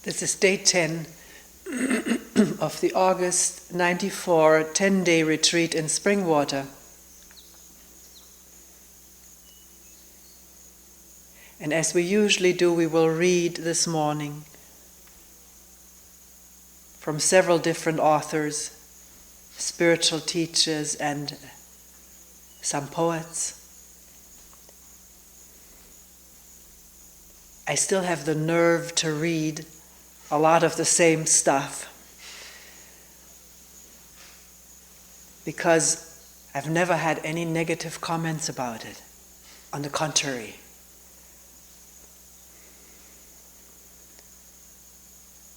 This is day 10 of the August 94 10-day retreat in Springwater. And as we usually do, we will read this morning from several different authors, spiritual teachers, and some poets. I still have the nerve to read a lot of the same stuff because I've never had any negative comments about it. On the contrary,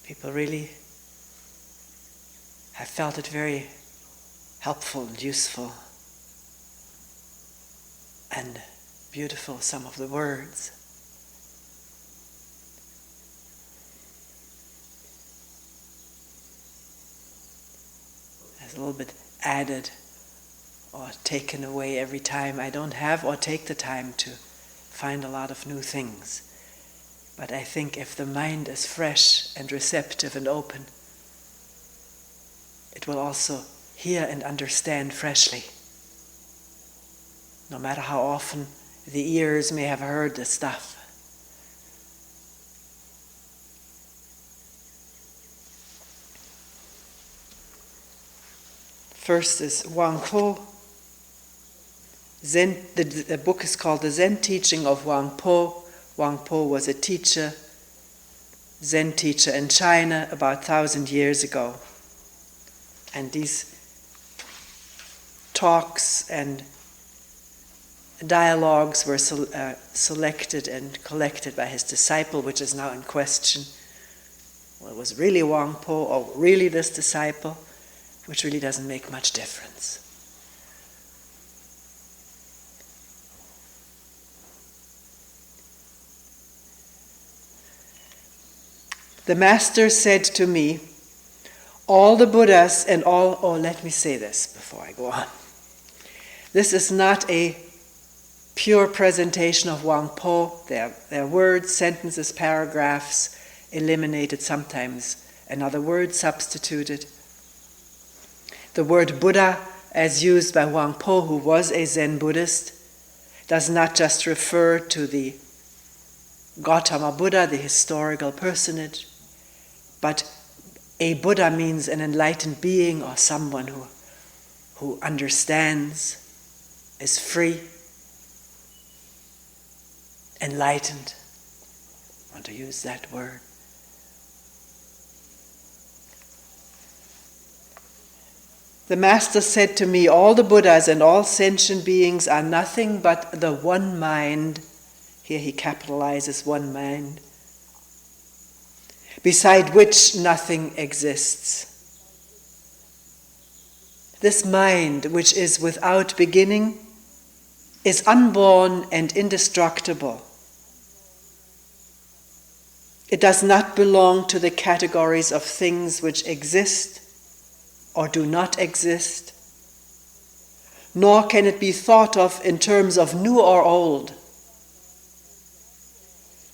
people really have felt it very helpful and useful and beautiful, some of the words. There's a little bit added or taken away every time I don't have or take the time to find a lot of new things. But I think if the mind is fresh and receptive and open, it will also hear and understand freshly. No matter how often the ears may have heard the stuff. First is Wang Po. The book is called The Zen Teaching of Wang Po. Wang Po was a teacher, Zen teacher in China about 1,000 years ago. And these talks and dialogues were selected and collected by his disciple, which is now in question. Well, it was really Wang Po or really this disciple? Which really doesn't make much difference. The Master said to me, all the Buddhas and let me say this before I go on. This is not a pure presentation of Wang Po. There are words, sentences, paragraphs eliminated, sometimes another word substituted. The word Buddha, as used by Wang Po, who was a Zen Buddhist, does not just refer to the Gautama Buddha, the historical personage, but a Buddha means an enlightened being or someone who understands, is free, enlightened. I want to use that word. The Master said to me, all the Buddhas and all sentient beings are nothing but the one mind. Here he capitalizes one mind, beside which nothing exists. This mind, which is without beginning, is unborn and indestructible. It does not belong to the categories of things which exist or do not exist, nor can it be thought of in terms of new or old.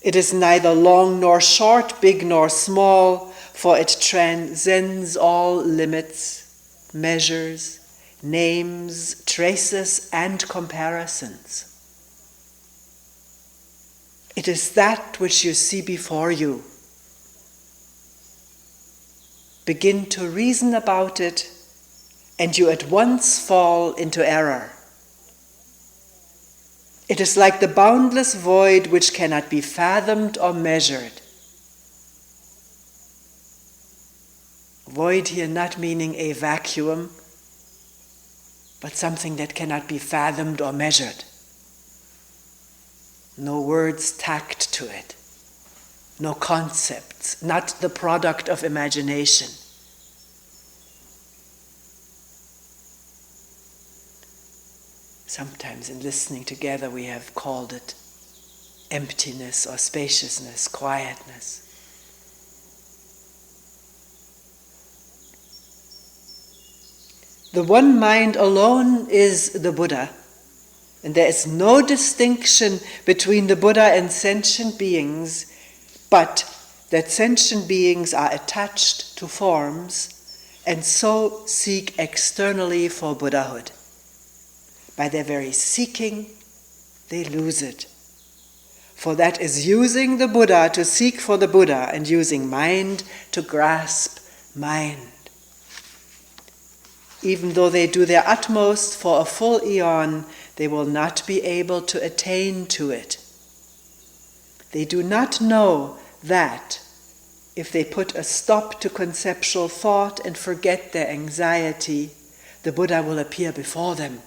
It is neither long nor short, big nor small, for it transcends all limits, measures, names, traces, and comparisons. It is that which you see before you. Begin to reason about it, and you at once fall into error. It is like the boundless void which cannot be fathomed or measured. Void here not meaning a vacuum, but something that cannot be fathomed or measured. No words tacked to it. No concepts, not the product of imagination. Sometimes in listening together we have called it emptiness or spaciousness, quietness. The one mind alone is the Buddha, And there is no distinction between the Buddha and sentient beings, but that sentient beings are attached to forms and so seek externally for Buddhahood. By their very seeking, they lose it. For that is using the Buddha to seek for the Buddha and using mind to grasp mind. Even though they do their utmost for a full eon, they will not be able to attain to it. They do not know that if they put a stop to conceptual thought and forget their anxiety, the Buddha will appear before them.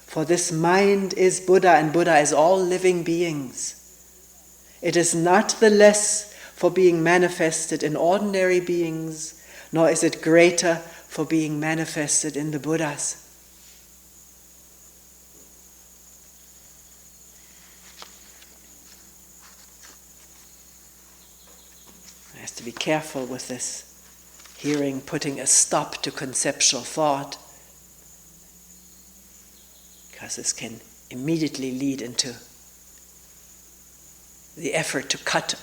For this mind is Buddha, and Buddha is all living beings. It is not the less for being manifested in ordinary beings, nor is it greater for being manifested in the Buddhas. I have to be careful with this hearing, putting a stop to conceptual thought, because this can immediately lead into the effort to cut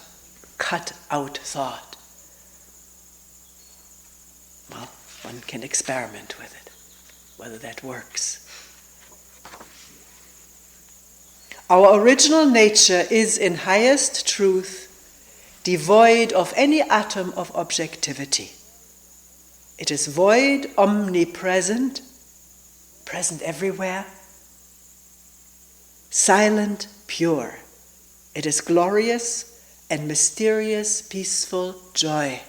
out thought. Well, one can experiment with it, whether that works. Our original nature is in highest truth devoid of any atom of objectivity. It is void, omnipresent, present everywhere, silent, pure. It is glorious and mysterious, peaceful joy.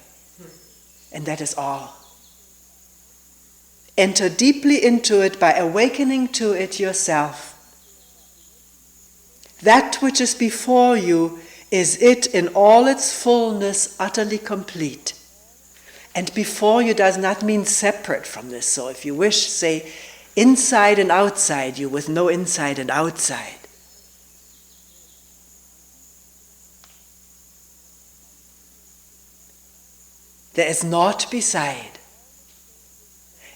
And that is all. Enter deeply into it by awakening to it yourself. That which is before you is it in all its fullness, utterly complete. And before you does not mean separate from this. So if you wish, say, inside and outside you with no inside and outside. There is naught beside.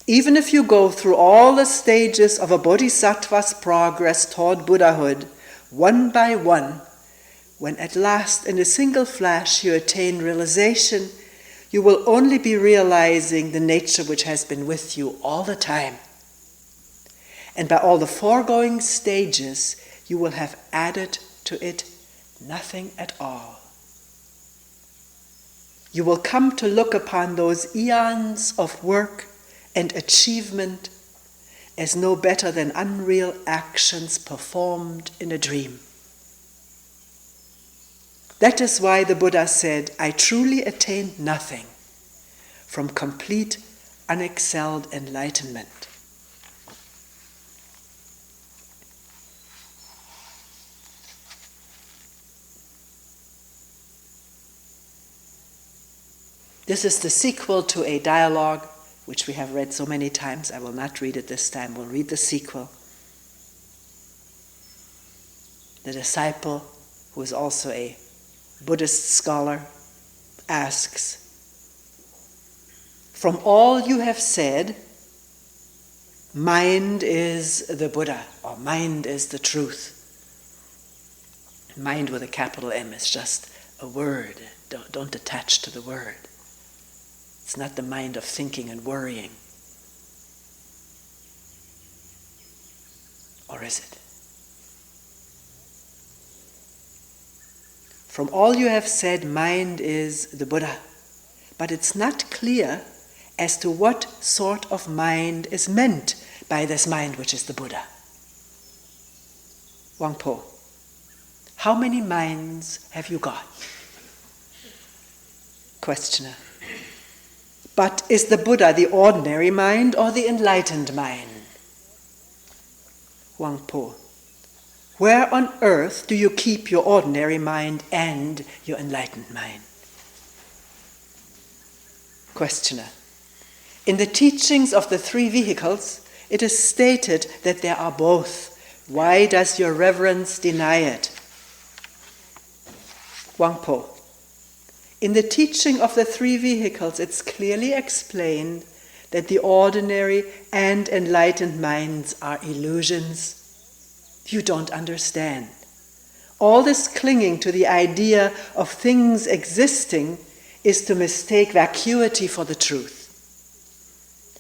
Even if you go through all the stages of a bodhisattva's progress toward Buddhahood, one by one, when at last in a single flash you attain realization, you will only be realizing the nature which has been with you all the time. And by all the foregoing stages, you will have added to it nothing at all. You will come to look upon those eons of work and achievement as no better than unreal actions performed in a dream. That is why the Buddha said, I truly attained nothing from complete, unexcelled enlightenment. This is the sequel to a dialogue which we have read so many times. I will not read it this time. We'll read the sequel. The disciple, who is also a Buddhist scholar, asks, from all you have said, mind is the Buddha, or mind is the truth. Mind with a capital M is just a word. Don't attach to the word. It's not the mind of thinking and worrying. Or is it? From all you have said, mind is the Buddha. But it's not clear as to what sort of mind is meant by this mind which is the Buddha. Wangpo, how many minds have you got? Questioner. But is the Buddha the ordinary mind or the enlightened mind? Wangpo, where on earth do you keep your ordinary mind and your enlightened mind? Questioner, in the teachings of the three vehicles, it is stated that there are both. Why does your reverence deny it? Wangpo, in the teaching of the three vehicles, it's clearly explained that the ordinary and enlightened minds are illusions. You don't understand. All this clinging to the idea of things existing is to mistake vacuity for the truth.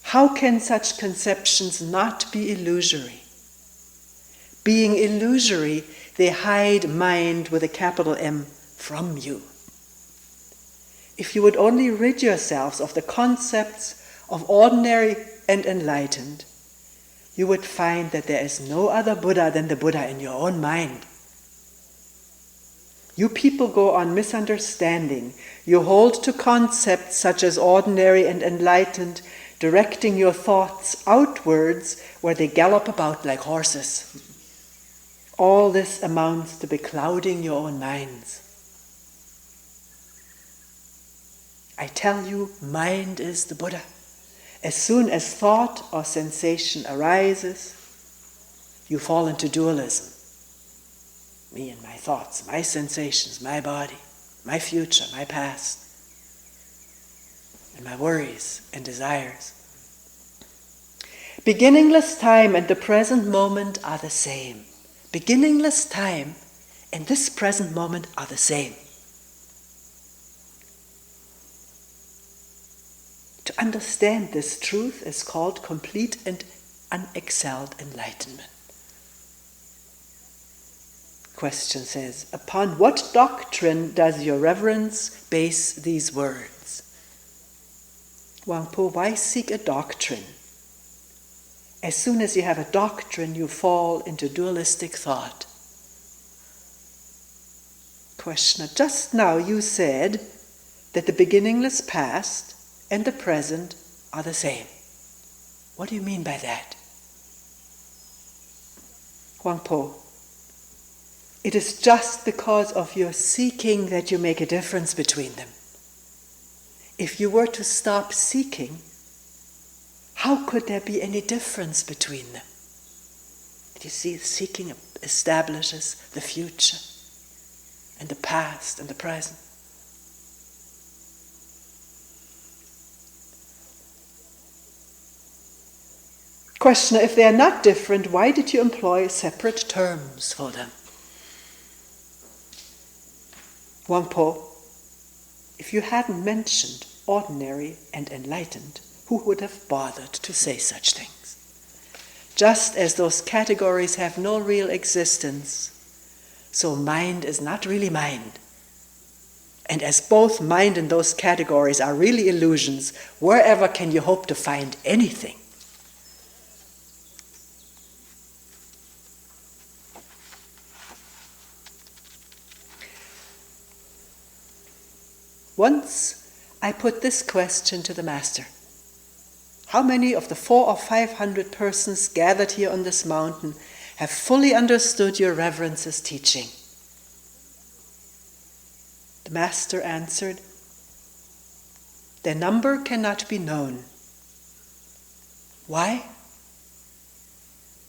How can such conceptions not be illusory? Being illusory, they hide mind with a capital M from you. If you would only rid yourselves of the concepts of ordinary and enlightened, you would find that there is no other Buddha than the Buddha in your own mind. You people go on misunderstanding. You hold to concepts such as ordinary and enlightened, directing your thoughts outwards where they gallop about like horses. All this amounts to beclouding your own minds. I tell you, mind is the Buddha. As soon as thought or sensation arises, you fall into dualism. Me and my thoughts, my sensations, my body, my future, my past, and my worries and desires. Beginningless time and the present moment are the same. Beginningless time and this present moment are the same. To understand this truth is called complete and unexcelled enlightenment. Question says, upon what doctrine does your reverence base these words? Wangpo, why seek a doctrine? As soon as you have a doctrine, you fall into dualistic thought. Questioner, just now you said that the beginningless past and the present are the same. What do you mean by that? Wangpo, it is just because of your seeking that you make a difference between them. If you were to stop seeking, how could there be any difference between them? You see, seeking establishes the future and the past and the present. Questioner, if they are not different, why did you employ separate terms for them? Wangpo, if you hadn't mentioned ordinary and enlightened, who would have bothered to say such things? Just as those categories have no real existence, so mind is not really mind. And as both mind and those categories are really illusions, wherever can you hope to find anything? Once I put this question to the Master. How many of the 400 or 500 persons gathered here on this mountain have fully understood your Reverence's teaching? The Master answered, their number cannot be known. Why?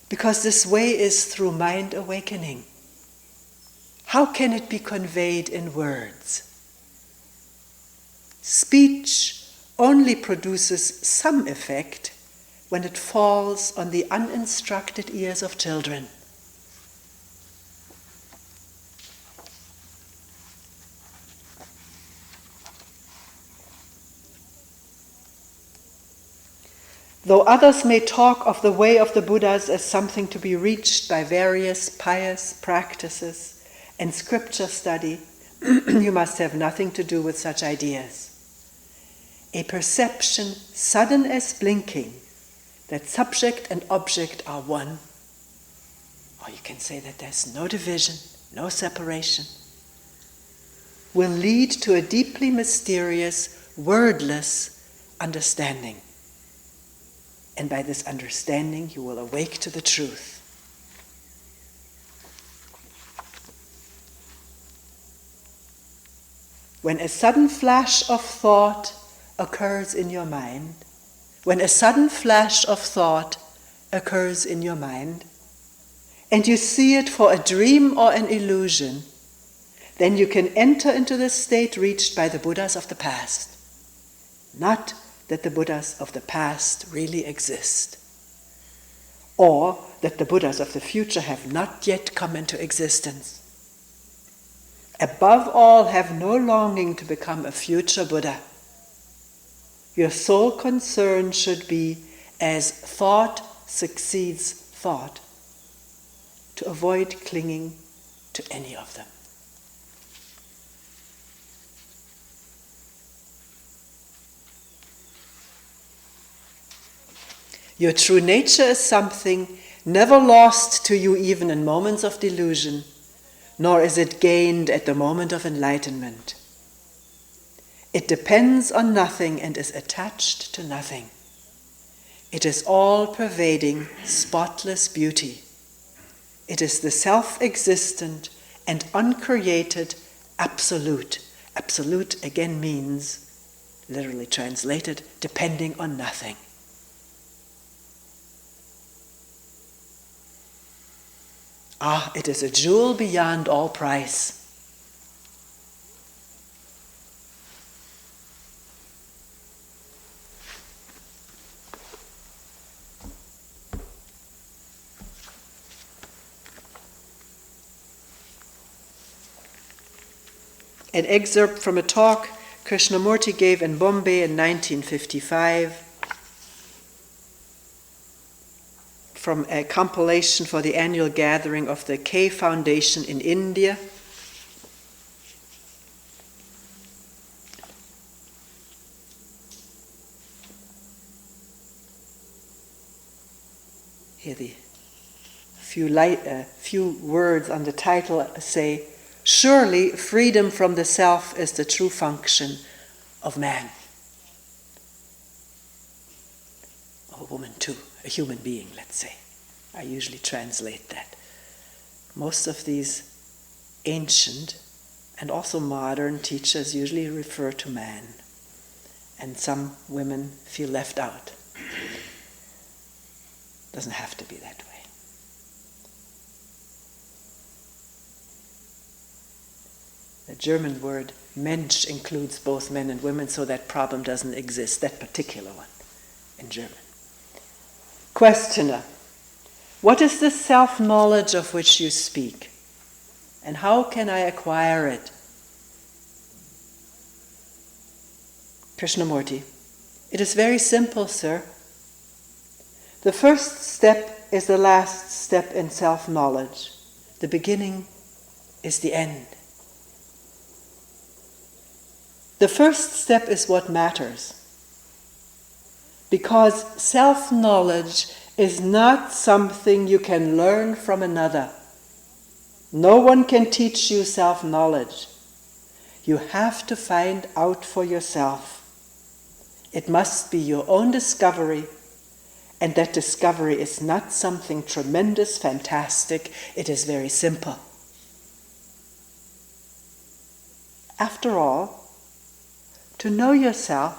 Because this way is through mind awakening. How can it be conveyed in words? Speech only produces some effect when it falls on the uninstructed ears of children. Though others may talk of the way of the Buddhas as something to be reached by various pious practices and scripture study, you must have nothing to do with such ideas. A perception sudden as blinking, that subject and object are one, or you can say that there's no division, no separation, will lead to a deeply mysterious, wordless understanding. And by this understanding, you will awake to the truth. When a sudden flash of thought occurs in your mind, when a sudden flash of thought occurs in your mind, and you see it for a dream or an illusion, then you can enter into the state reached by the Buddhas of the past. Not that the Buddhas of the past really exist, or that the Buddhas of the future have not yet come into existence. Above all, have no longing to become a future Buddha. Your sole concern should be, as thought succeeds thought, to avoid clinging to any of them. Your true nature is something never lost to you even in moments of delusion, nor is it gained at the moment of enlightenment. It depends on nothing and is attached to nothing. It is all-pervading, spotless beauty. It is the self-existent and uncreated absolute. Absolute again means, literally translated, depending on nothing. Ah, it is a jewel beyond all price. An excerpt from a talk Krishnamurti gave in Bombay in 1955 from a compilation for the annual gathering of the K Foundation in India. Here the few words on the title say, "Surely freedom from the self is the true function of man." Or a woman too, a human being, let's say. I usually translate that. Most of these ancient and also modern teachers usually refer to man, and some women feel left out. Doesn't have to be that way. The German word Mensch includes both men and women, so that problem doesn't exist, that particular one in German. Questioner, what is the self-knowledge of which you speak, and how can I acquire it? Krishnamurti, it is very simple, sir. The first step is the last step in self-knowledge. The beginning is the end. The first step is what matters, because self-knowledge is not something you can learn from another. No one can teach you self-knowledge. You have to find out for yourself. It must be your own discovery, and that discovery is not something tremendous, fantastic. It is very simple. After all, to know yourself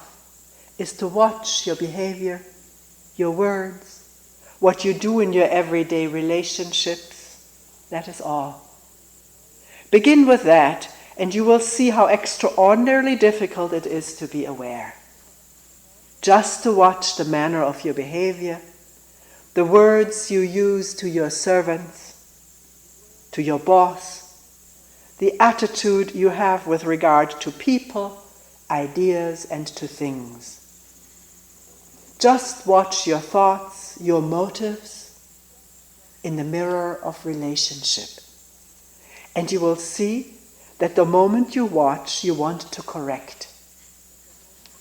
is to watch your behavior, your words, what you do in your everyday relationships. That is all. Begin with that, and you will see how extraordinarily difficult it is to be aware. Just to watch the manner of your behavior, the words you use to your servants, to your boss, the attitude you have with regard to people, ideas, and to things. Just watch your thoughts, your motives in the mirror of relationship. And you will see that the moment you watch, you want to correct.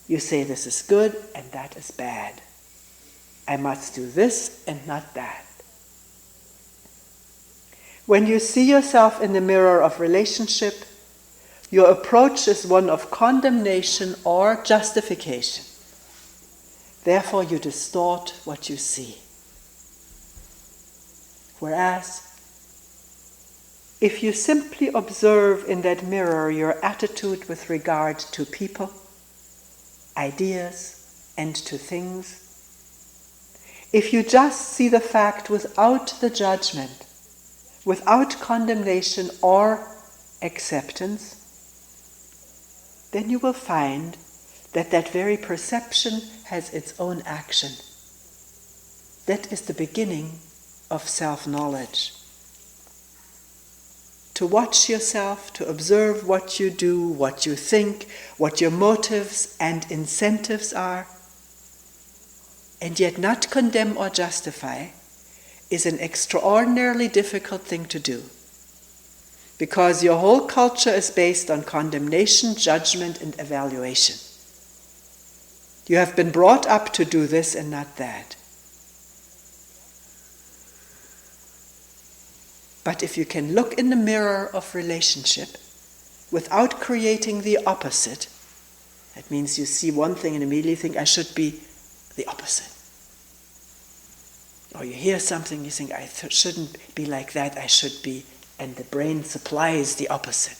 You say this is good and that is bad. I must do this and not that. When you see yourself in the mirror of relationship, your approach is one of condemnation or justification. Therefore, you distort what you see. Whereas, if you simply observe in that mirror your attitude with regard to people, ideas, and to things, if you just see the fact without the judgment, without condemnation or acceptance, then you will find that that very perception has its own action. That is the beginning of self-knowledge. to watch yourself, to observe what you do, what you think, what your motives and incentives are, and yet not condemn or justify, is an extraordinarily difficult thing to do. Because your whole culture is based on condemnation, judgment, and evaluation. You have been brought up to do this and not that. But if you can look in the mirror of relationship without creating the opposite, that means you see one thing and immediately think, I should be the opposite. Or you hear something, you think, I shouldn't be like that, I should be, and the brain supplies the opposite.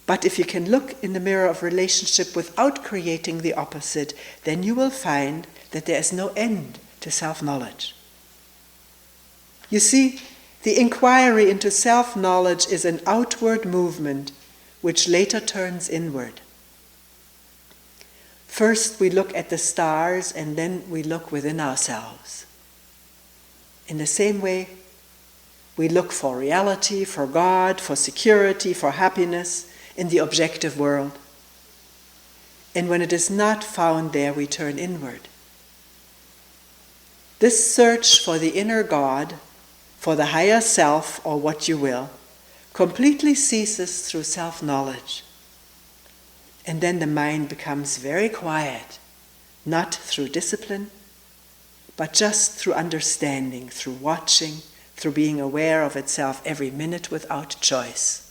But if you can look in the mirror of relationship without creating the opposite, then you will find that there is no end to self-knowledge. You see, the inquiry into self-knowledge is an outward movement which later turns inward. First we look at the stars and then we look within ourselves. In the same way, we look for reality, for God, for security, for happiness in the objective world. And when it is not found there, we turn inward. This search for the inner God, for the higher self, or what you will, completely ceases through self-knowledge. And then the mind becomes very quiet, not through discipline, but just through understanding, through watching, through being aware of itself every minute without choice.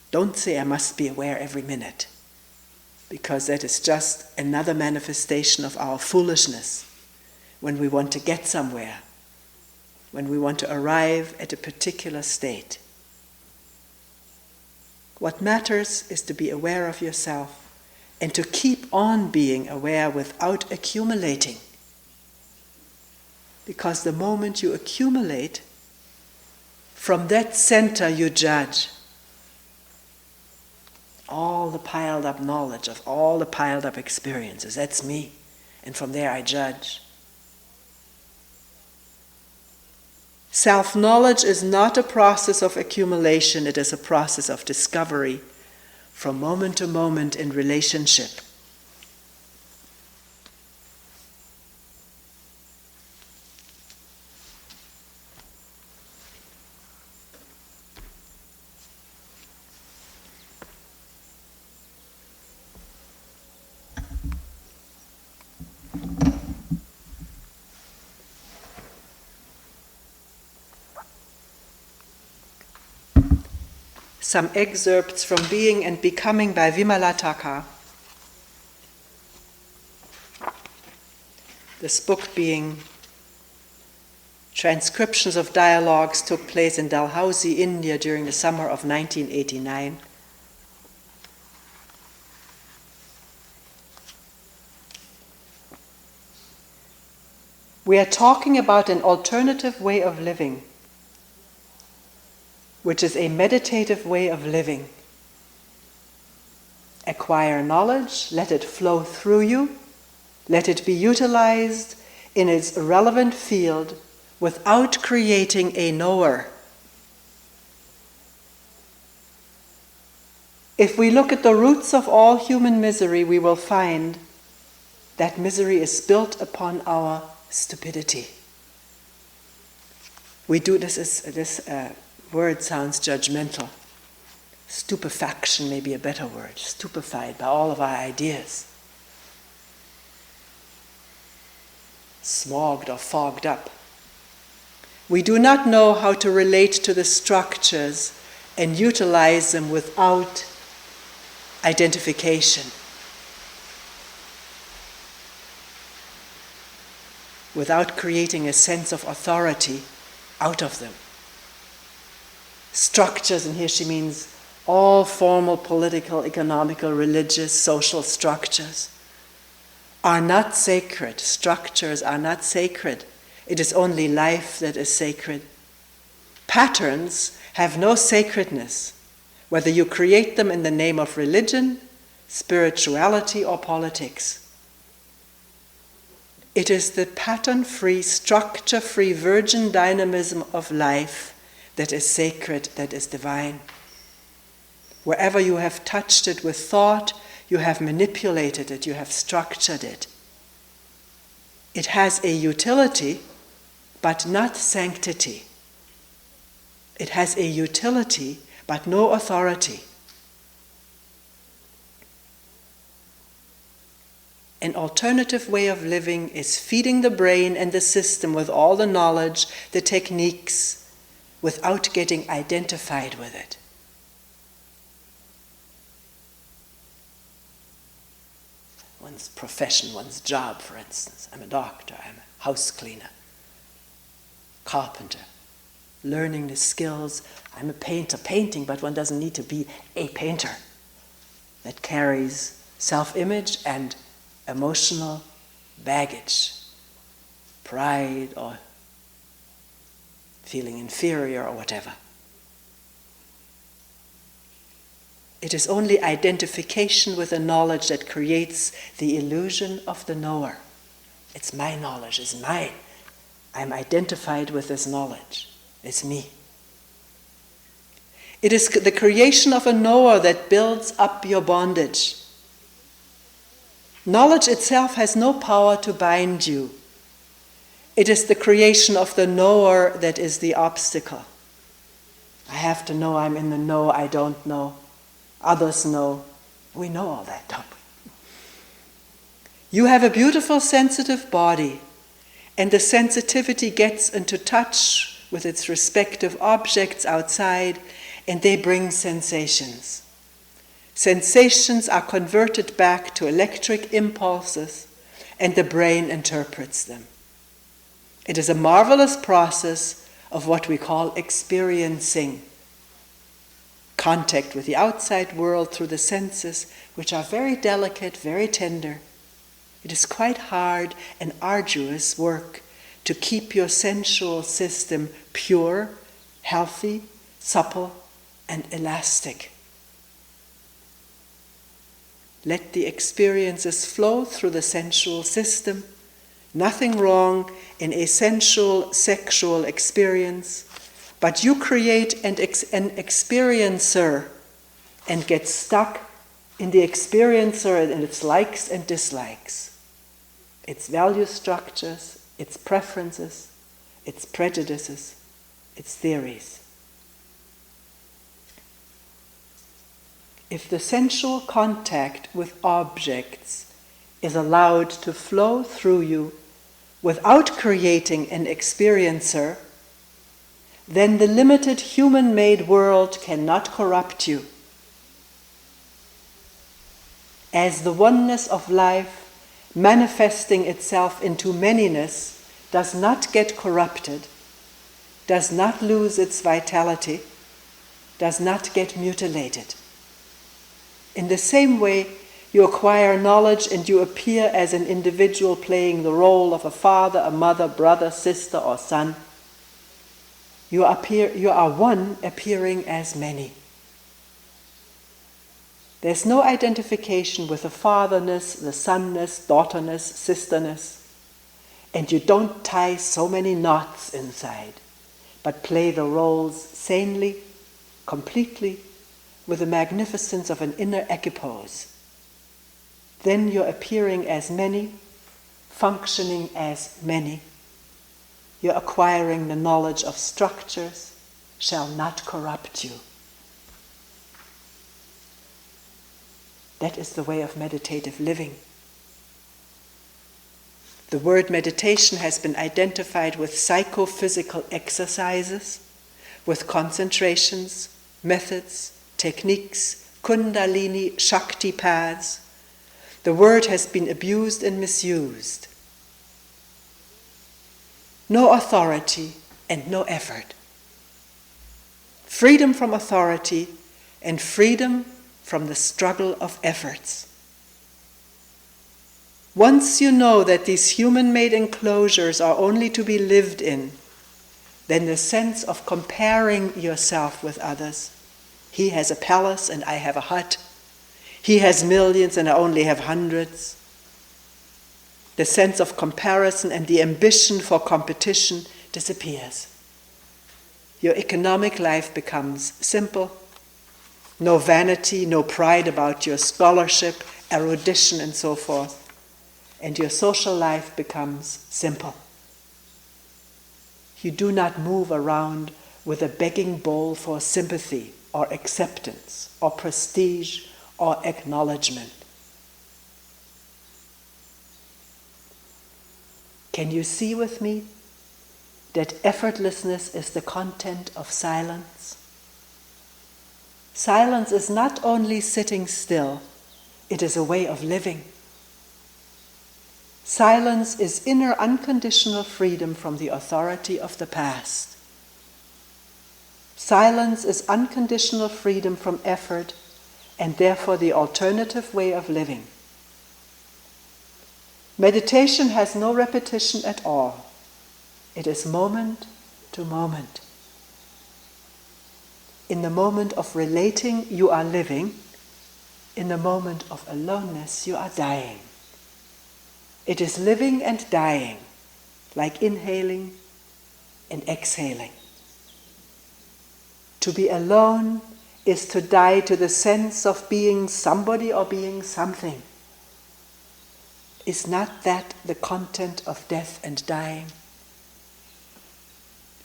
Don't say I must be aware every minute, because that is just another manifestation of our foolishness when we want to get somewhere, when we want to arrive at a particular state. What matters is to be aware of yourself and to keep on being aware without accumulating. Because the moment you accumulate, from that center you judge. All the piled up knowledge of all the piled up experiences, that's me. And from there I judge. Self-knowledge is not a process of accumulation, it is a process of discovery from moment to moment in relationship. Some excerpts from Being and Becoming by Vimalataka. This book being transcriptions of dialogues took place in Dalhousie, India during the summer of 1989. We are talking about an alternative way of living, which is a meditative way of living. Acquire knowledge, let it flow through you, let it be utilized in its relevant field without creating a knower. If we look at the roots of all human misery, we will find that misery is built upon our stupidity. We do this word sounds judgmental. Stupefaction may be a better word. Stupefied by all of our ideas. Smogged or fogged up. We do not know how to relate to the structures and utilize them without identification, without creating a sense of authority out of them. Structures, and here she means all formal political, economical, religious, social structures, are not sacred. Structures are not sacred. It is only life that is sacred. Patterns have no sacredness, whether you create them in the name of religion, spirituality, or politics. It is the pattern-free, structure-free, virgin dynamism of life that is sacred, that is divine. Wherever you have touched it with thought, you have manipulated it, you have structured it. It has a utility, but not sanctity. It has a utility, but no authority. An alternative way of living is feeding the brain and the system with all the knowledge, the techniques, without getting identified with it. One's profession, one's job, for instance. I'm a doctor, I'm a house cleaner, carpenter, learning the skills. I'm a painter, painting, but one doesn't need to be a painter. That carries self-image and emotional baggage, pride or feeling inferior or whatever. It is only identification with the knowledge that creates the illusion of the knower. It's my knowledge, it's mine. I'm identified with this knowledge. It's me. It is the creation of a knower that builds up your bondage. Knowledge itself has no power to bind you. It is the creation of the knower that is the obstacle. I have to know I'm in the know, I don't know. Others know. We know all that, don't we? You have a beautiful, sensitive body, and the sensitivity gets into touch with its respective objects outside, and they bring sensations. Sensations are converted back to electric impulses, and the brain interprets them. It is a marvelous process of what we call experiencing. Contact with the outside world through the senses, which are very delicate, very tender. It is quite hard and arduous work to keep your sensual system pure, healthy, supple, and elastic. Let the experiences flow through the sensual system. Nothing wrong in a sensual, sexual experience, but you create an experiencer and get stuck in the experiencer and its likes and dislikes, its value structures, its preferences, its prejudices, its theories. If the sensual contact with objects is allowed to flow through you without creating an experiencer, then the limited human-made world cannot corrupt you. As the oneness of life, manifesting itself into manyness, does not get corrupted, does not lose its vitality, does not get mutilated. In the same way, you acquire knowledge and you appear as an individual playing the role of a father, a mother, brother, sister, or son. You are one appearing as many. There's no identification with the fatherness, the sonness, daughterness, sisterness, and you don't tie so many knots inside, but play the roles sanely, completely, with the magnificence of an inner equipoise. Then you're appearing as many, functioning as many. You're acquiring the knowledge of structures shall not corrupt you. That is the way of meditative living. The word meditation has been identified with psychophysical exercises, with concentrations, methods, techniques, kundalini, shakti paths. The word has been abused and misused. No authority and no effort. Freedom from authority and freedom from the struggle of efforts. Once you know that these human-made enclosures are only to be lived in, then the sense of comparing yourself with others, he has a palace and I have a hut, he has millions and I only have hundreds, The sense of comparison and the ambition for competition disappears. Your economic life becomes simple. No vanity, no pride about your scholarship, erudition, and so forth. And your social life becomes simple. You do not move around with a begging bowl for sympathy or acceptance or prestige or acknowledgement. Can you see with me that effortlessness is the content of silence? Silence is not only sitting still, it is a way of living. Silence is inner unconditional freedom from the authority of the past. Silence is unconditional freedom from effort and therefore the alternative way of living. Meditation has no repetition at all. It is moment to moment. In the moment of relating, you are living. In the moment of aloneness, you are dying. It is living and dying, like inhaling and exhaling. To be alone is to die to the sense of being somebody or being something. Is not that the content of death and dying?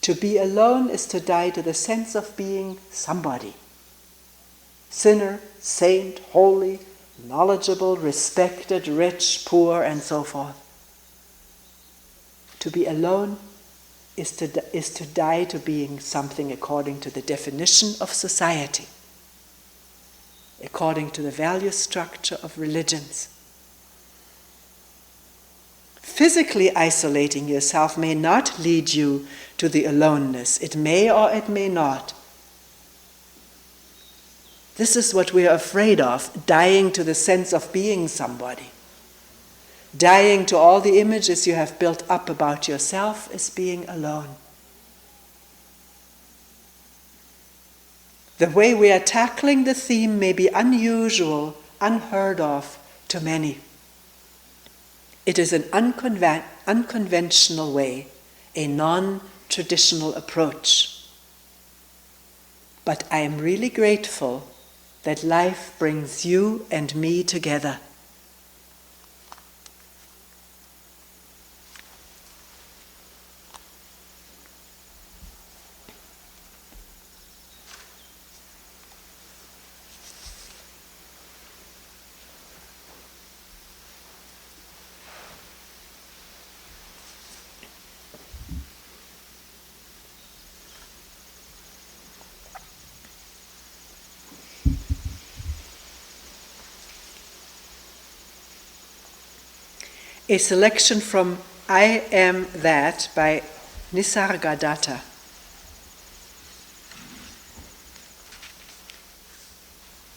To be alone is to die to the sense of being somebody. Sinner, saint, holy, knowledgeable, respected, rich, poor, and so forth. To be alone is to die to being something according to the definition of society, according to the value structure of religions. Physically isolating yourself may not lead you to the aloneness. It may or it may not. This is what we are afraid of, dying to the sense of being somebody. Dying to all the images you have built up about yourself is being alone. The way we are tackling the theme may be unusual, unheard of to many. It is an unconventional way, a non-traditional approach. But I am really grateful that life brings you and me together. A selection from I Am That by Nisargadatta.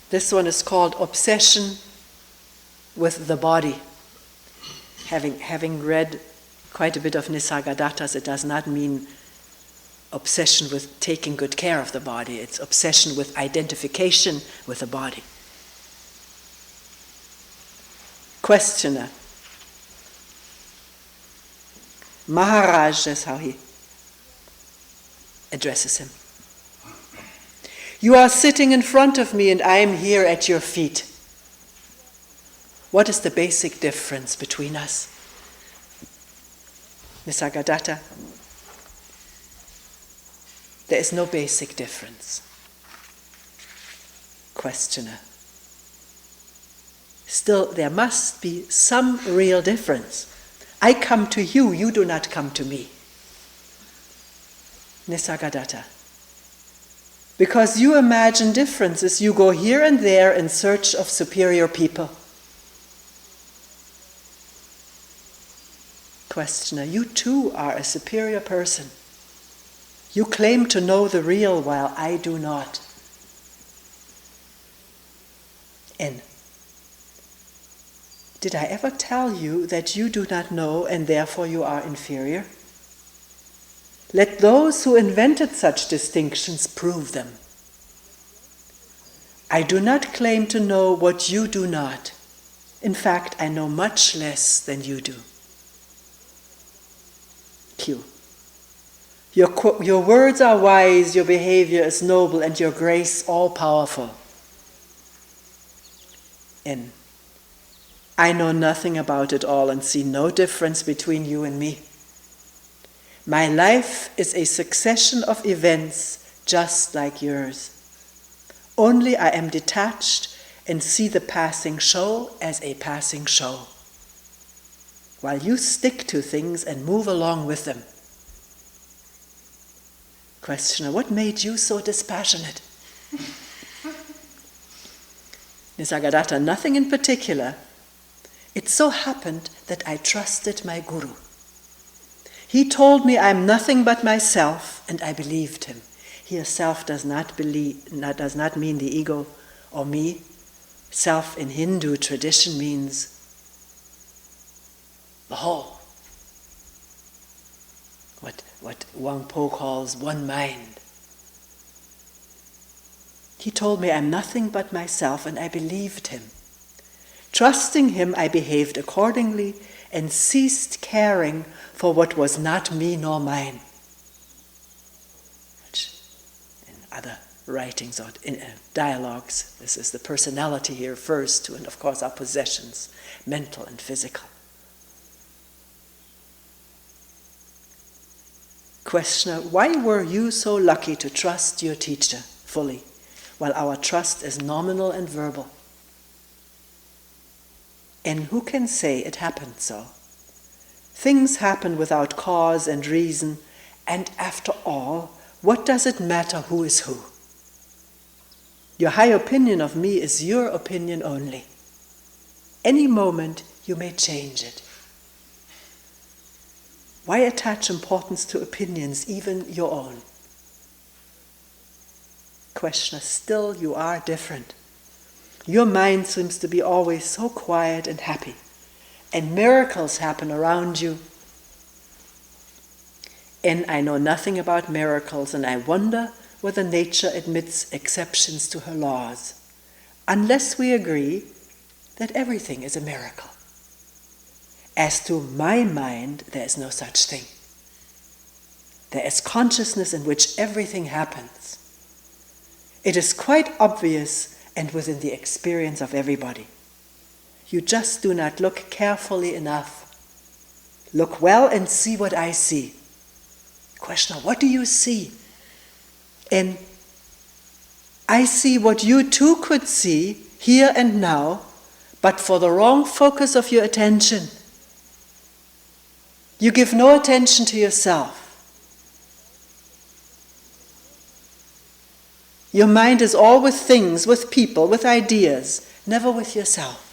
This one is called Obsession with the Body. Having read quite a bit of Nisargadatta's, it does not mean obsession with taking good care of the body. It's obsession with identification with the body. Questioner. Maharaj, that's how he addresses him. You are sitting in front of me and I am here at your feet. What is the basic difference between us? Nisargadatta. There is no basic difference. Questioner. Still, there must be some real difference. I come to you, you do not come to me. Nisargadatta. Because you imagine differences, you go here and there in search of superior people. Questioner. You too are a superior person. You claim to know the real while I do not. N. Did I ever tell you that you do not know and therefore you are inferior? Let those who invented such distinctions prove them. I do not claim to know what you do not. In fact, I know much less than you do. you. Your words are wise, your behavior is noble, and your grace all-powerful. And I know nothing about it all and see no difference between you and me. My life is a succession of events just like yours. Only I am detached and see the passing show as a passing show, while you stick to things and move along with them. Questioner, what made you so dispassionate? Nisargadatta, nothing in particular. It so happened that I trusted my guru. He told me I am nothing but myself, and I believed him. Here, self does not mean the ego or me. Self in Hindu tradition means the whole. What Wang Po calls one mind. He told me I'm nothing but myself, and I believed him. Trusting him, I behaved accordingly and ceased caring for what was not me nor mine. Which in other writings or in dialogues, this is the personality he refers to, and of course our possessions, mental and physical. Questioner, why were you so lucky to trust your teacher fully, while our trust is nominal and verbal? And who can say it happened so? Things happen without cause and reason, and after all, what does it matter who is who? Your high opinion of me is your opinion only. Any moment you may change it. Why attach importance to opinions, even your own? Questioner, still you are different. Your mind seems to be always so quiet and happy, and miracles happen around you. And I know nothing about miracles, and I wonder whether nature admits exceptions to her laws, unless we agree that everything is a miracle. As to my mind, there is no such thing. There is consciousness in which everything happens. It is quite obvious and within the experience of everybody. You just do not look carefully enough. Look well and see what I see. Questioner, what do you see? And I see what you too could see here and now, but for the wrong focus of your attention. You give no attention to yourself. Your mind is all with things, with people, with ideas, never with yourself.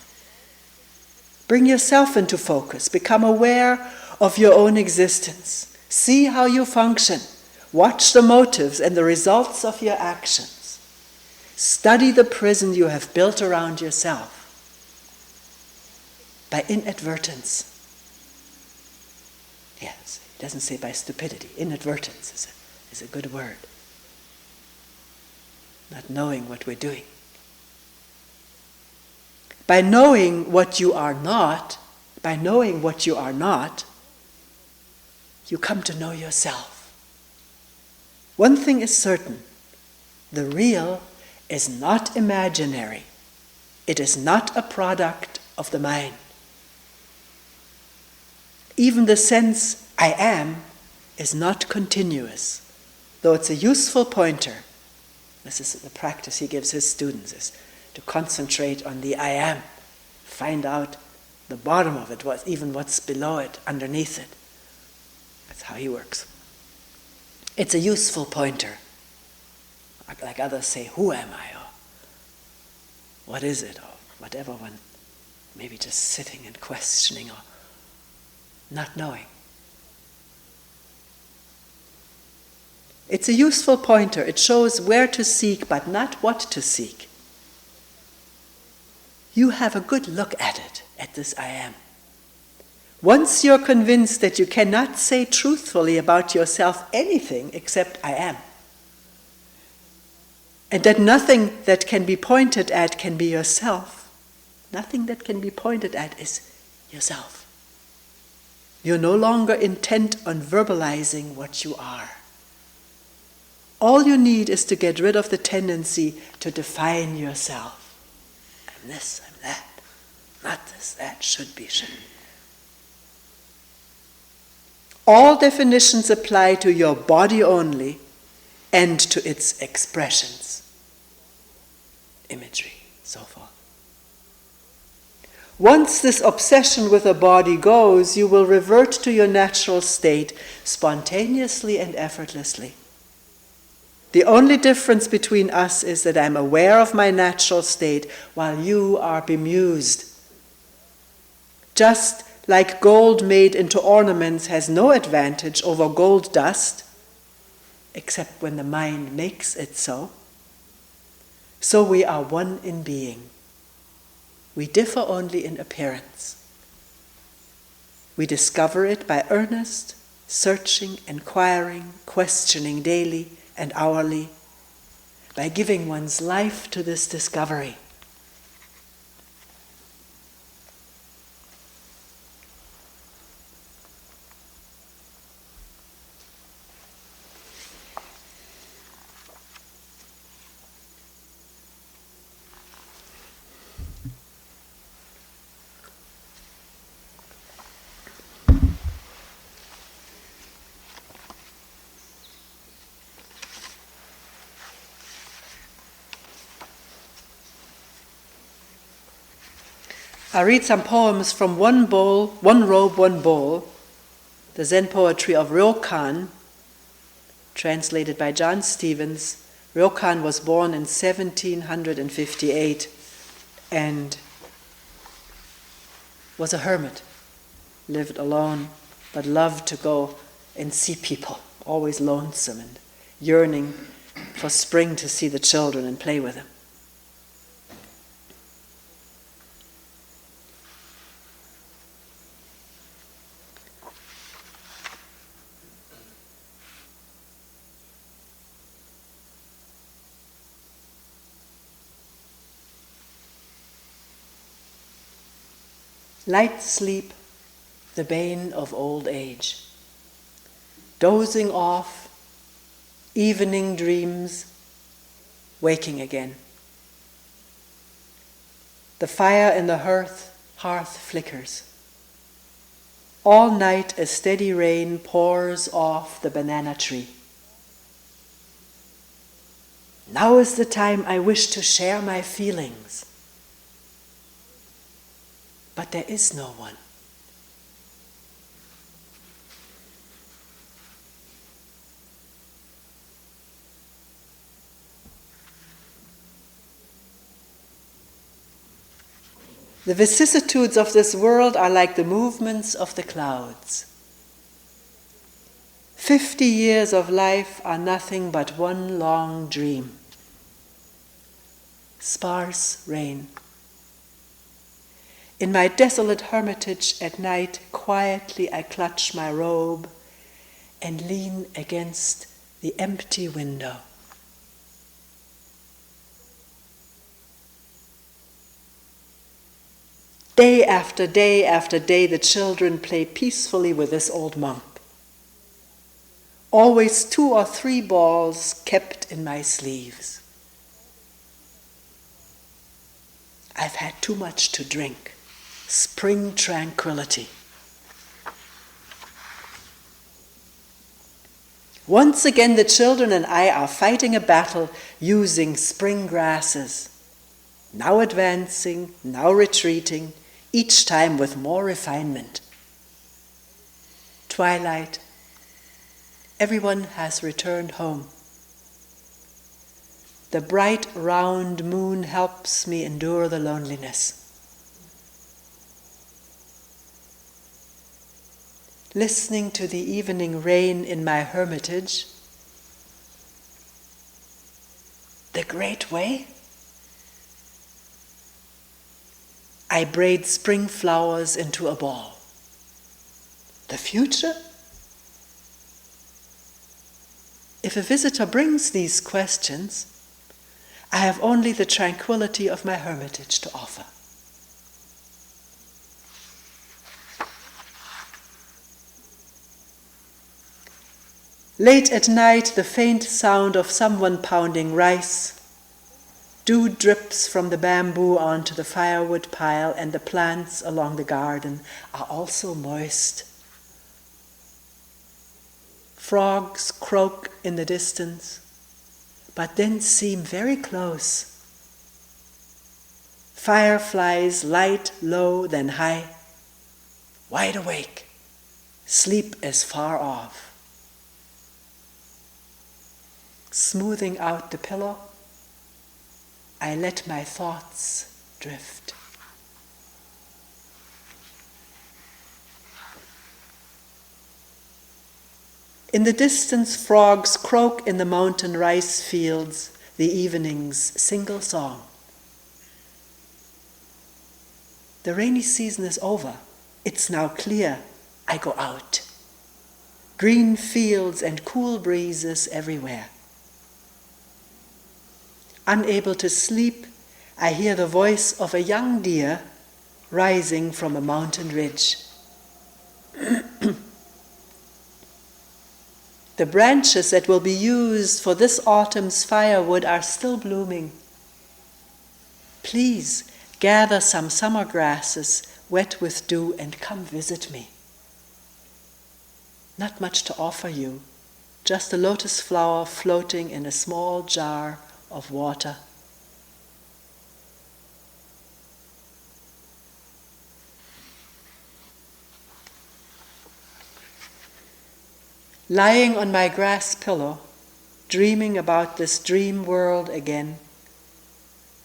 Bring yourself into focus. Become aware of your own existence. See how you function. Watch the motives and the results of your actions. Study the prison you have built around yourself by inadvertence. Yes, it doesn't say by stupidity. Inadvertence is a good word. Not knowing what we're doing. By knowing what you are not, you come to know yourself. One thing is certain, the real is not imaginary. It is not a product of the mind. Even the sense I am is not continuous, though it's a useful pointer. This is the practice he gives his students, is to concentrate on the I am, find out the bottom of it, even what's below it, underneath it. That's how he works. It's a useful pointer. Like others say, who am I? Or what is it? Or whatever one, maybe just sitting and questioning or not knowing. It's a useful pointer. It shows where to seek, but not what to seek. You have a good look at it, at this I am. Once you're convinced that you cannot say truthfully about yourself anything except I am, and that nothing that can be pointed at can be yourself, nothing that can be pointed at is yourself. You're no longer intent on verbalizing what you are. All you need is to get rid of the tendency to define yourself. I'm this, I'm that. Not this, that, should be, shouldn't be. All definitions apply to your body only and to its expressions. Imagery, so forth. Once this obsession with a body goes, you will revert to your natural state spontaneously and effortlessly. The only difference between us is that I'm aware of my natural state while you are bemused. Just like gold made into ornaments has no advantage over gold dust, except when the mind makes it so, so we are one in being. We differ only in appearance. We discover it by earnest, searching, inquiring, questioning daily and hourly, by giving one's life to this discovery. I read some poems from One Robe, One Bowl, the Zen poetry of Ryokan, translated by John Stevens. Ryokan was born in 1758 and was a hermit, lived alone, but loved to go and see people, always lonesome and yearning for spring to see the children and play with them. Light sleep, the bane of old age. Dozing off, evening dreams, waking again. The fire in the hearth flickers. All night a steady rain pours off the banana tree. Now is the time I wish to share my feelings. But there is no one. The vicissitudes of this world are like the movements of the clouds. 50 years of life are nothing but one long dream. Sparse rain. In my desolate hermitage at night, quietly I clutch my robe and lean against the empty window. Day after day after day, the children play peacefully with this old monk. Always 2 or 3 balls kept in my sleeves. I've had too much to drink. Spring tranquility. Once again, the children and I are fighting a battle using spring grasses, now advancing, now retreating, each time with more refinement. Twilight. Everyone has returned home. The bright, round moon helps me endure the loneliness. Listening to the evening rain in my hermitage. The great way? I braid spring flowers into a ball. The future? If a visitor brings these questions, I have only the tranquility of my hermitage to offer. Late at night, the faint sound of someone pounding rice. Dew drips from the bamboo onto the firewood pile, and the plants along the garden are also moist. Frogs croak in the distance, but then seem very close. Fireflies light low, then high. Wide awake, sleep is far off. Smoothing out the pillow, I let my thoughts drift. In the distance, frogs croak in the mountain rice fields, the evening's single song. The rainy season is over. It's now clear. I go out. Green fields and cool breezes everywhere. Unable to sleep, I hear the voice of a young deer rising from a mountain ridge. The branches that will be used for this autumn's firewood are still blooming. Please gather some summer grasses wet with dew and come visit me. Not much to offer you, just a lotus flower floating in a small jar of water. Lying on my grass pillow, dreaming about this dream world again,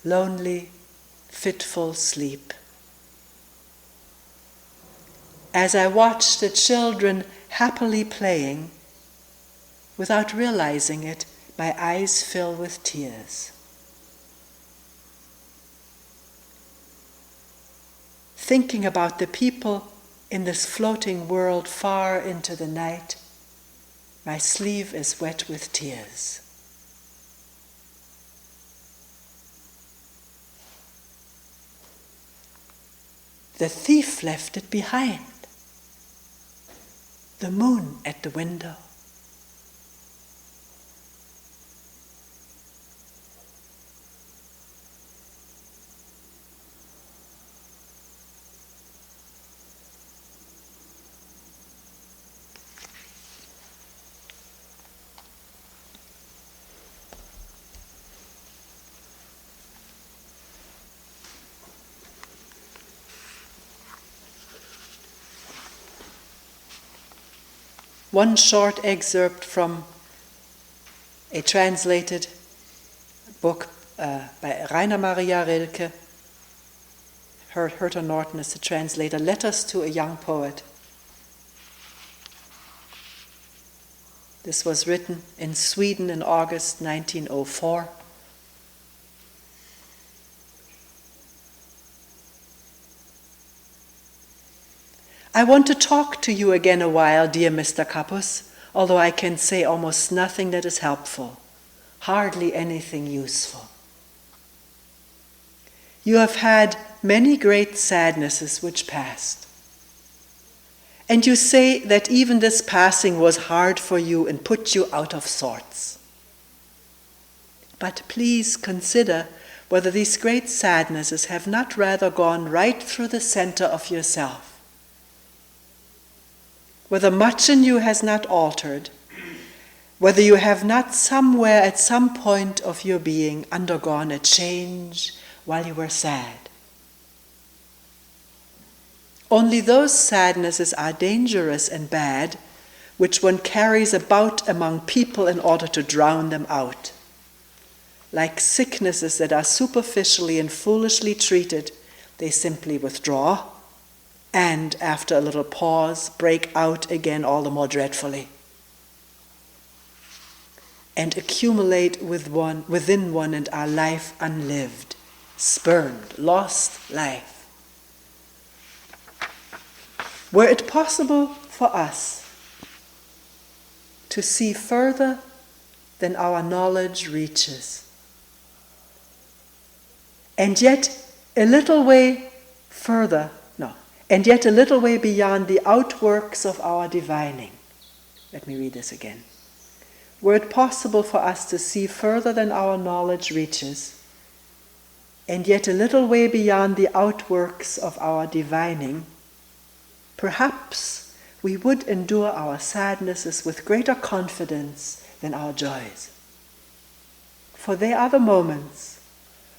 lonely, fitful sleep. As I watch the children happily playing, without realizing it, my eyes fill with tears. Thinking about the people in this floating world far into the night, my sleeve is wet with tears. The thief left it behind. The moon at the window. One short excerpt from a translated book by Rainer Maria Rilke. Herta Norton is the translator. Letters to a Young Poet. This was written in Sweden in August 1904. I want to talk to you again a while, dear Mr. Kappus, although I can say almost nothing that is helpful, hardly anything useful. You have had many great sadnesses which passed. And you say that even this passing was hard for you and put you out of sorts. But please consider whether these great sadnesses have not rather gone right through the center of yourself. Whether much in you has not altered, whether you have not somewhere at some point of your being undergone a change while you were sad. Only those sadnesses are dangerous and bad which one carries about among people in order to drown them out. Like sicknesses that are superficially and foolishly treated, they simply withdraw, and after a little pause, break out again all the more dreadfully, and accumulate within one and are life unlived, spurned, lost life. Were it possible for us to see further than our knowledge reaches, and yet a little way beyond the outworks of our divining. Let me read this again. were it possible for us to see further than our knowledge reaches, and yet a little way beyond the outworks of our divining, perhaps we would endure our sadnesses with greater confidence than our joys. For they are the moments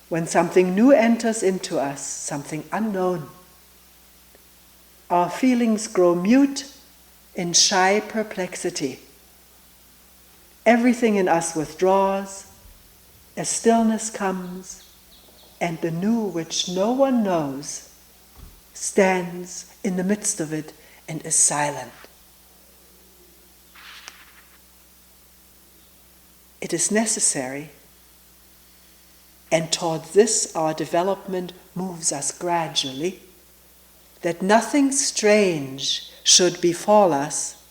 when something new enters into us, something unknown. Our feelings grow mute in shy perplexity. Everything in us withdraws, a stillness comes, and the new which no one knows stands in the midst of it and is silent. It is necessary, and toward this our development moves us gradually, that nothing strange should befall us,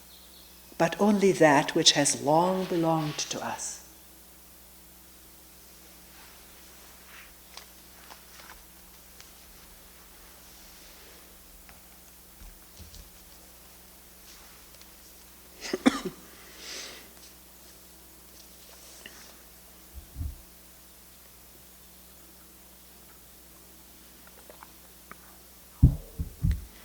but only that which has long belonged to us.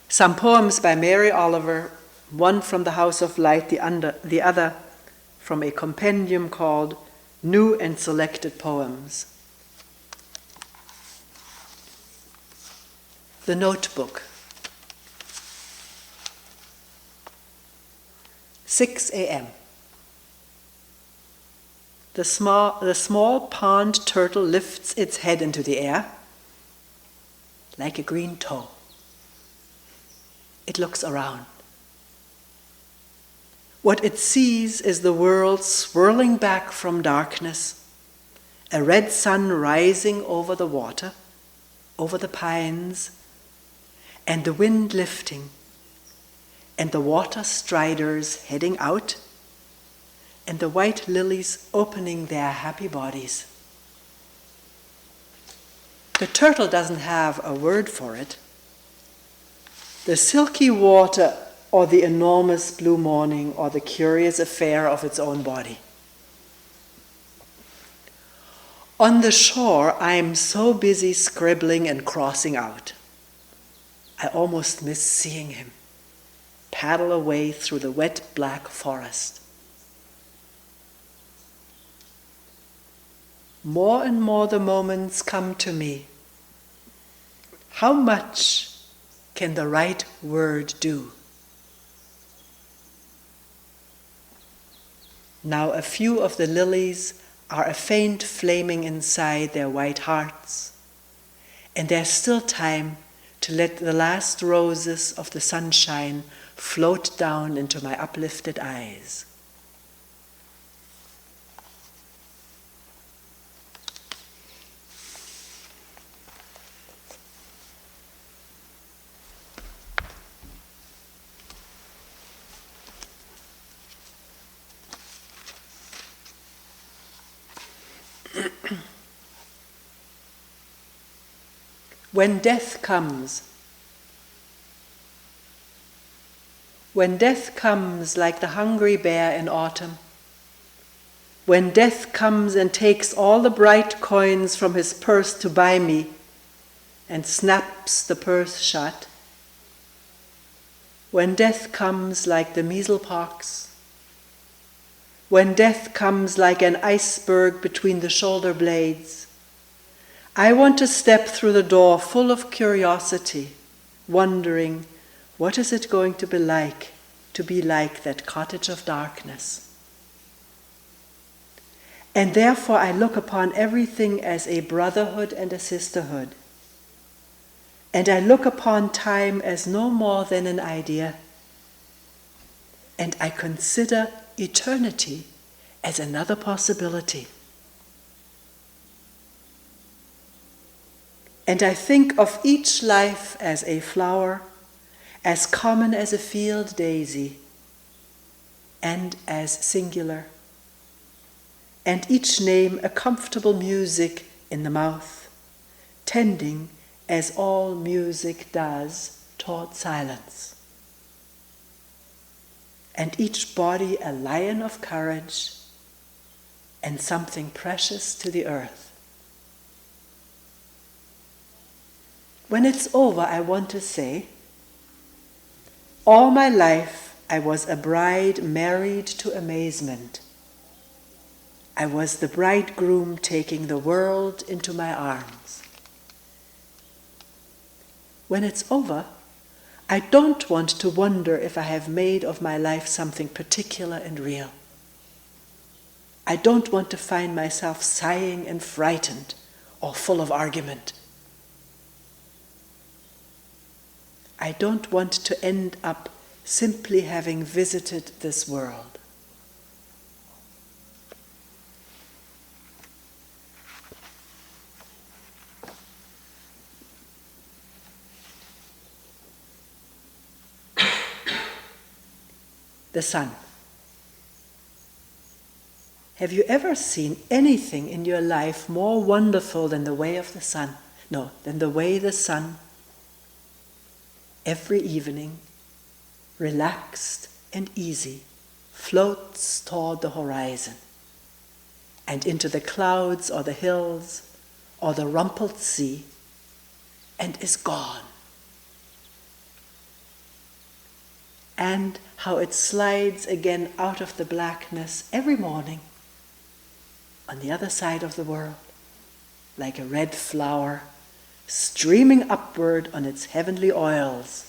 Some poems by Mary Oliver, one from the House of Light, the other from a compendium called New and Selected Poems. The Notebook. 6 a.m. The small pond turtle lifts its head into the air like a green toe. It looks around. What it sees is the world swirling back from darkness, a red sun rising over the water, over the pines, and the wind lifting, and the water striders heading out, and the white lilies opening their happy bodies. The turtle doesn't have a word for it. The silky water, or the enormous blue morning, or the curious affair of its own body. On the shore, I am so busy scribbling and crossing out. I almost miss seeing him paddle away through the wet black forest. More and more the moments come to me. How much can the right word do? Now a few of the lilies are a faint flaming inside their white hearts, and there's still time to let the last roses of the sunshine float down into my uplifted eyes. When death comes like the hungry bear in autumn, when death comes and takes all the bright coins from his purse to buy me and snaps the purse shut, when death comes like the measles-pox, when death comes like an iceberg between the shoulder blades, I want to step through the door full of curiosity, wondering, what is it going to be like that cottage of darkness? And therefore I look upon everything as a brotherhood and a sisterhood. And I look upon time as no more than an idea. And I consider eternity as another possibility. And I think of each life as a flower, as common as a field daisy, and as singular, and each name a comfortable music in the mouth, tending, as all music does, toward silence. And each body a lion of courage, and something precious to the earth. When it's over, I want to say, all my life I was a bride married to amazement. I was the bridegroom taking the world into my arms. When it's over, I don't want to wonder if I have made of my life something particular and real. I don't want to find myself sighing and frightened or full of argument. I don't want to end up simply having visited this world. The sun. Have you ever seen anything in your life more wonderful than the way of the sun? No, than the way the sun, every evening, relaxed and easy, floats toward the horizon and into the clouds or the hills or the rumpled sea and is gone. And how it slides again out of the blackness every morning on the other side of the world, like a red flower streaming upward on its heavenly oils,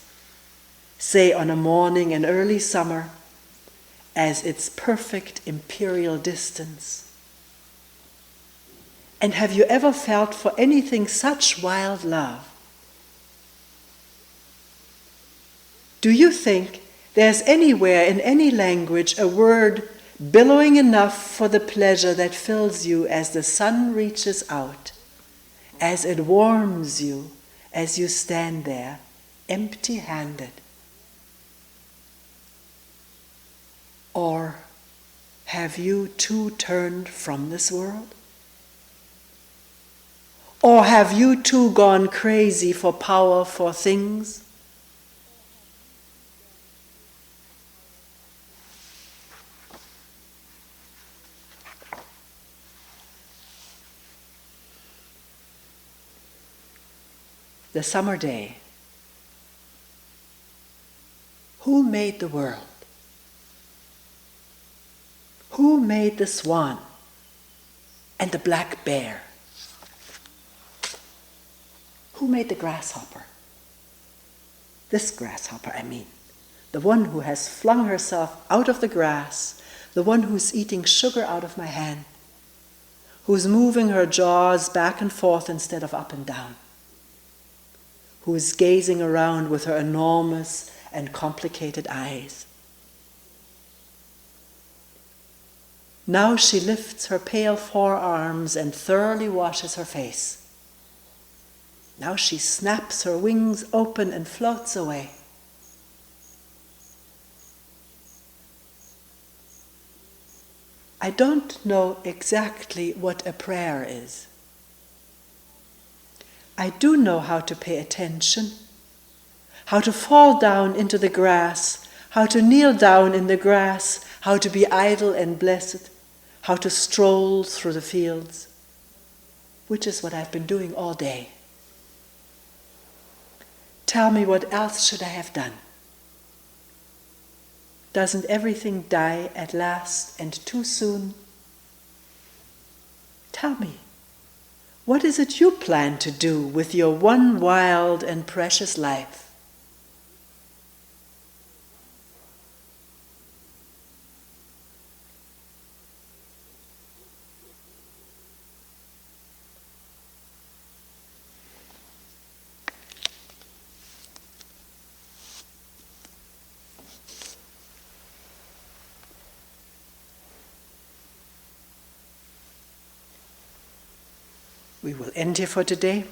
say on a morning in early summer, as its perfect imperial distance. And have you ever felt for anything such wild love? Do you think there's anywhere in any language a word billowing enough for the pleasure that fills you as the sun reaches out, as it warms you as you stand there, empty-handed? Or have you too turned from this world? Or have you too gone crazy for power, for things? The summer day. Who made the world? Who made the swan and the black bear? Who made the grasshopper? This grasshopper, I mean. The one who has flung herself out of the grass, the one who's eating sugar out of my hand, who's moving her jaws back and forth instead of up and down, who is gazing around with her enormous and complicated eyes. Now she lifts her pale forearms and thoroughly washes her face. Now she snaps her wings open and floats away. I don't know exactly what a prayer is. I do know how to pay attention, how to fall down into the grass, how to kneel down in the grass, how to be idle and blessed, how to stroll through the fields, which is what I've been doing all day. Tell me, what else should I have done? Doesn't everything die at last and too soon? Tell me, what is it you plan to do with your one wild and precious life? We will end here for today.